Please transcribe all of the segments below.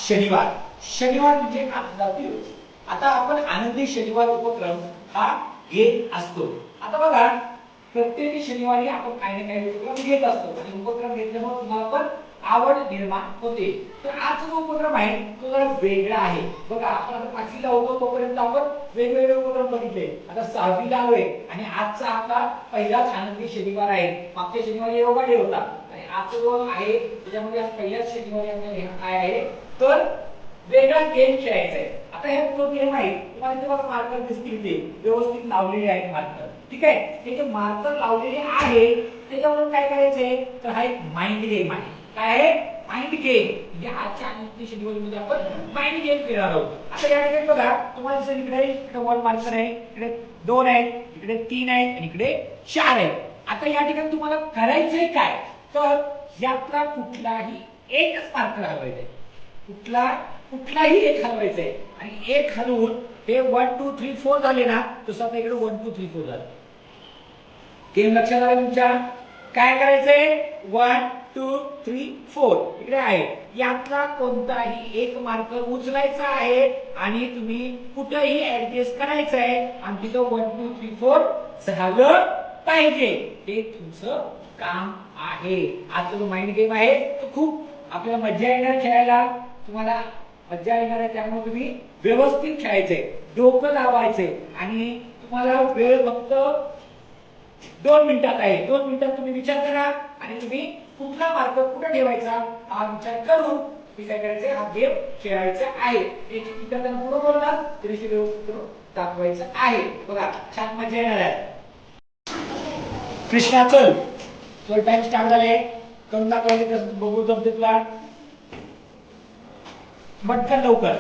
शनिवार. शनिवार म्हणजे आनंदाचा दिवस. आता आपण आनंदी शनिवार उपक्रम हा घेत असतो. आता बघा, प्रत्येक शनिवारी आपण काही ना काही उपक्रम घेत असतो आणि उपक्रम घेतल्यामुळे तुम्हाला पण आवड निर्माण होते. तर आजचा जो उपक्रम आहे तो जरा वेगळा आहे. बघा, आपण आता 5वीला होतो तोपर्यंत आपण वेगवेगळे उपक्रम बघितले. आता 6वीला आलोय आणि आजचा आपला पहिलाच आनंदी शनिवार आहे. मागच्या शनिवारी योगा डे होता आणि आजचा जो आहे त्याच्यामध्ये आज पहिल्याच शनिवारी आपल्याला काय आहे तर वेगळा गेम खेळायचा आहे. आता हे जो गेम आहे तुम्हाला इथे बघा मार्कर दिसतील, ते व्यवस्थित लावलेले आहेत मार्कर. ठीक आहे, हे जे मार्कर लावलेले आहे त्याच्यावरून काय करायचंय तर हा एक माइंड गेम आहे. काय आहे? Mind game. म्हणजे आजच्या आनंदी शनिवारीमध्ये आपण माइंड गेम खेळणार आहोत. आता या ठिकाणी बघा, तुम्हाला जर इकडे 1 मार्कर आहे, इकडे 2 आहेत, इकडे 3 आहेत आणि इकडे 4 आहेत. आता या ठिकाणी तुम्हाला करायचंय काय तर यातला कुठलाही एकच मार्कर हलवायचा आहे. कुठलाही एक हलवायचा आहे आणि एक हलवून हे 1 2 3 4 झाले ना, तसं आता इकडे 1 2 3 4 झालं. गेम लक्षात आलं तुमच्या? काय करायचंय? 1 2 3 4 इकडे आहे. यातला कोणताही एक मार्कर उचलायचा आहे आणि तुम्ही कुठेही ऍडजस्ट करायचं आहे आणि तिथं 1 2 3 4 झालं पाहिजे. हे तुमचं काम आहे. आजचा जो माइंड गेम आहे तो खूप आपल्याला मजा येणार खेळायला, तुम्हाला मजा येणार आहे. त्यामुळे तुम्ही व्यवस्थित खेळायचंय, डोकं लावायचंय आणि तुम्हाला वेळ फक्त 2 मिनिटात आहे. 2 मिनिटात तुम्ही विचार करा आणि तुम्ही कुठला मार्क कुठे ठेवायचा हा विचार करून तुम्ही काय करायचं, हा गेम खेळायचा आहे. याची विद्यार्थ्यांना पुढे बोलणार तरी व्यवस्थित दाखवायचं आहे. बघा, छान मजा येणार आहे. कृष्णा चल, तुझा टाइम स्टार्ट झाले. करून दाखवायचे कसं बघू जमते तुला. पटकन लवकर.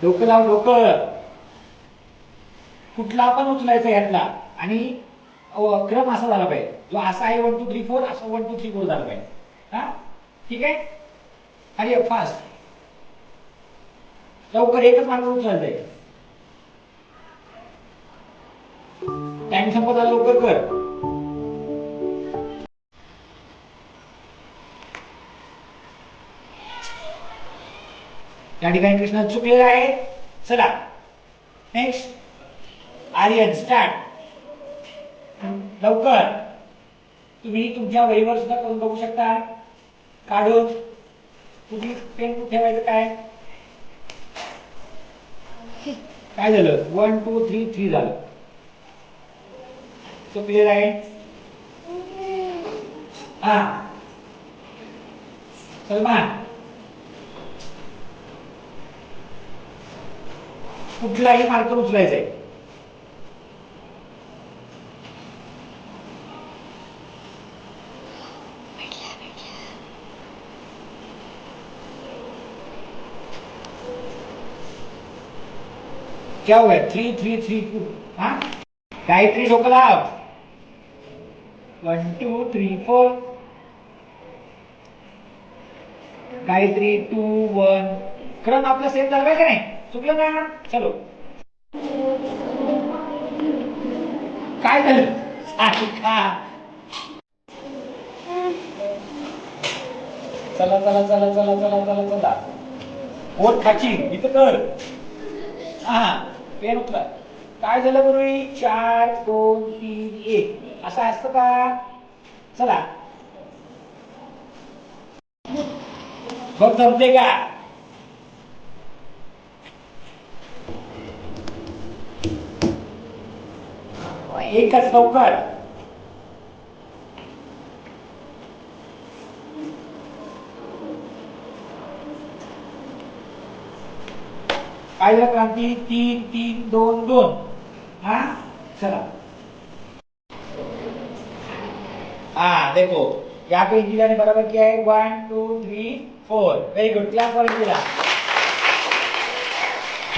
डोकं लाव, डोकं. कुठला पण उचलायचा यातला आणि क्रम असा झाला पाहिजे. जो असा आहे 1 2 3 4 असं 1 2 3 4 झाला पाहिजे. हा, ठीक आहे. अरे फास्ट, लवकर एकच मार्ग उचलायचा आहे. टाइम संपत आला, लवकर कर. या ठिकाणी कृष्ण चुकलेला आहे. चला नेक्स्ट. आर्यन स्टार्ट. लवकर. तुम्ही तुमच्या वहीवर सुद्धा करून बघू शकता. काढून तुम्ही पेन ठेवायचं. काय काय झालं? 1 2 3 3 झालं. तो क्लिअर आहे? हा, सलमान कुठलाही मार्कर उचलायचा आहे. क्या हुआ? 3 3 3 2. हाँ, गायत्री डोकं लाव. 1 2 3 4. गायत्री 2 1. क्रम आपला सेम झाला का नाही? चुकलं ना? चलो. काय झालं? चला चला चला चला चला चला चला. ओठ खाची इथं कर. हा, पेन उचला. काय झालं पूर्वी? 4 2 3 1 असं असतं का? चला बघ जमते का? एकच लवकर. काय झालं क्रांती? 3 3 2 2. हाँ चला. हाँ देखो, यहाँ पे इंजीनियर ने बराबर किया है 1 2 3 4. Very good, class for engineer.